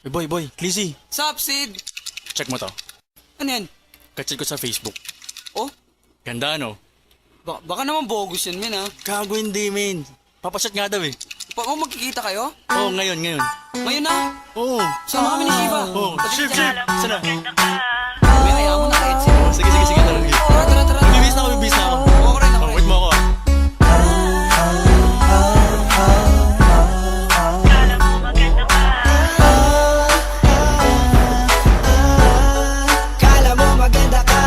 Boy, Clizzy. Sup, Sid? Check mo to. Ano yan? Kachat ko sa Facebook. Oh? Ganda, no? Baka naman bogus yan, men, ha? Gago hindi, men. Papachat nga daw, eh. Magkikita kayo? Oo, ngayon. Ngayon na? Oo. Sama kami ni Shiva. Oo. Ship. Sana. May kaya mo na kahit Sid. Sige, tara. Tara. Bibis na ako. Ako rin. Wait mo ako, ah. Kala mo maganda ka.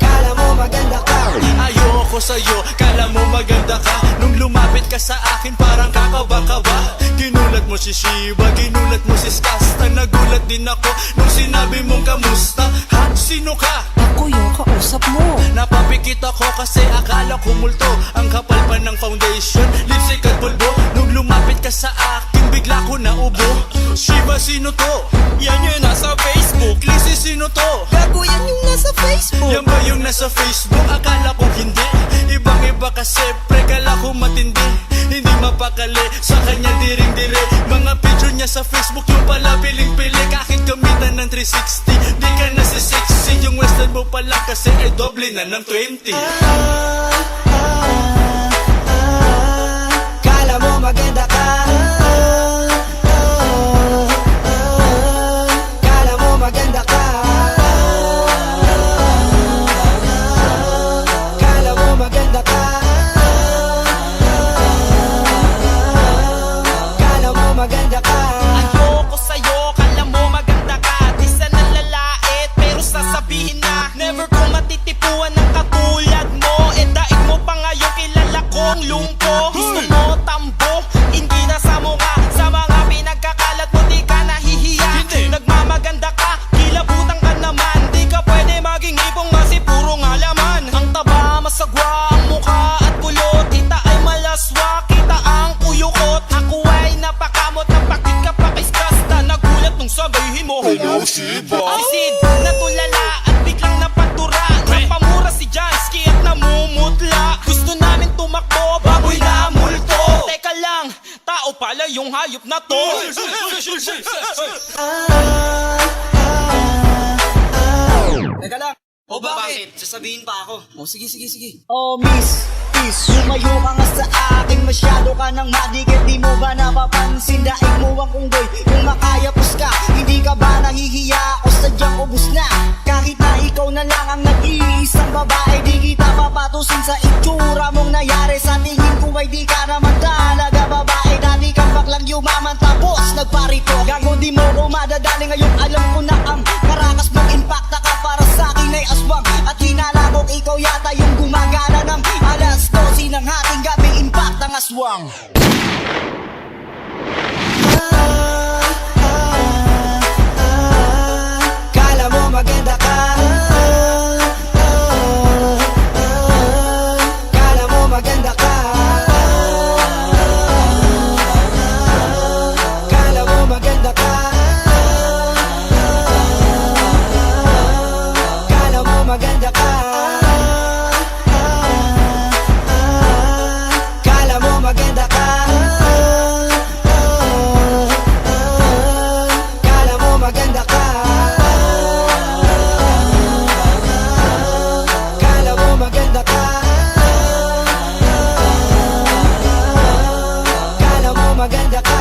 Kala mo maganda ka. Ayoko sa'yo, kala mo maganda ka. Nung lumapit ka sa akin, parang kakaba-kaba. Ginulat mo si Shiva, ginulat mo si Skasta. Nagulat din ako nung sinabi mong kamusta. Ha? Sino ka? Ako yung kausap mo. Napapikit ako kasi akala ko multo. Ang kapal pa ng foundation, lipstick at pulbo. Nung lumapit ka sa akin, bigla ko naubo. Shiva, sino to? Yan yung nasa Facebook. Clizzy, sino to? Gago yan yung nasa Facebook. Yan ba yung nasa Facebook? Akala ko hindi. Ibang iba kasi pre, kala ko matindi. Hindi mapakali, sa kanya diring-dire. Mga picture niya sa Facebook, yung pala piling-pili. Kahit gamitan ng 360, di ka na si sexy. Yung western mo pala kasi ay doble na ng 20. Kala mo maganda ka. Kala mo maganda ka. Kala mo maganda ka. Kala mo maganda ka. Ayoko sa'yo, kala mo maganda ka. Di sana lalait, pero sasabihin na never ko matitipuan ng katulad mo. E daig mo pa ngayon, kilala kong lungko. Gusto mo tambo, hindi na sa mukha. Sa mga pinagkakalat mo, di ka nahihiya. Nagmamaganda ka, kilabutan ka naman. Di ka pwede maging ipong masi, puro ngalaman. Ang taba, masagwa, ang mukha at kulot. Kita ay malaswa, kita ang kuyukot. Ako ay napakamot, napakit ka pa kay Skasta. Nagulat nung sabihin mo, hello Shiva. Si Sid, natulala at biglang napatura. Napamura si Jansky at namumutla. Gusto namin tumakbo, baboy na multo. Teka lang, tao pala yung hayop na to. Teka lang. O bakit? Sasabihin pa ako. O sige. Oh miss, lumayo ka nga sa akin. Masyado ka nang madikit. Di mo ba napapansin? Daig mo ang unggoy. Kung makayapos ka, hindi ka ba nahihiya? O sadyang ubus na? Kahit na ikaw na lang ang nag-iisang babae, di kita papatusin sa itsura mong nangyari. Sa tingin ko ay di ka naman talaga babae. Dati kang baklang yumaman tapos nagparito. Gago di mo ko madadali. Ngayon alam ko na ang karakas mong impacta ka. Para sa akin ay aswang at hinala ko ikaw yata yung gumagana ng alas 12 ng hating gabi. Impact ang aswang. Kala mo maganda ka. Kala mo maganda ka. Kala mo maganda ka. Kala mo maganda ka. Kala mo maganda ka. Kala mo maganda ka. Kala mo maganda ka. Kala mo maganda ka.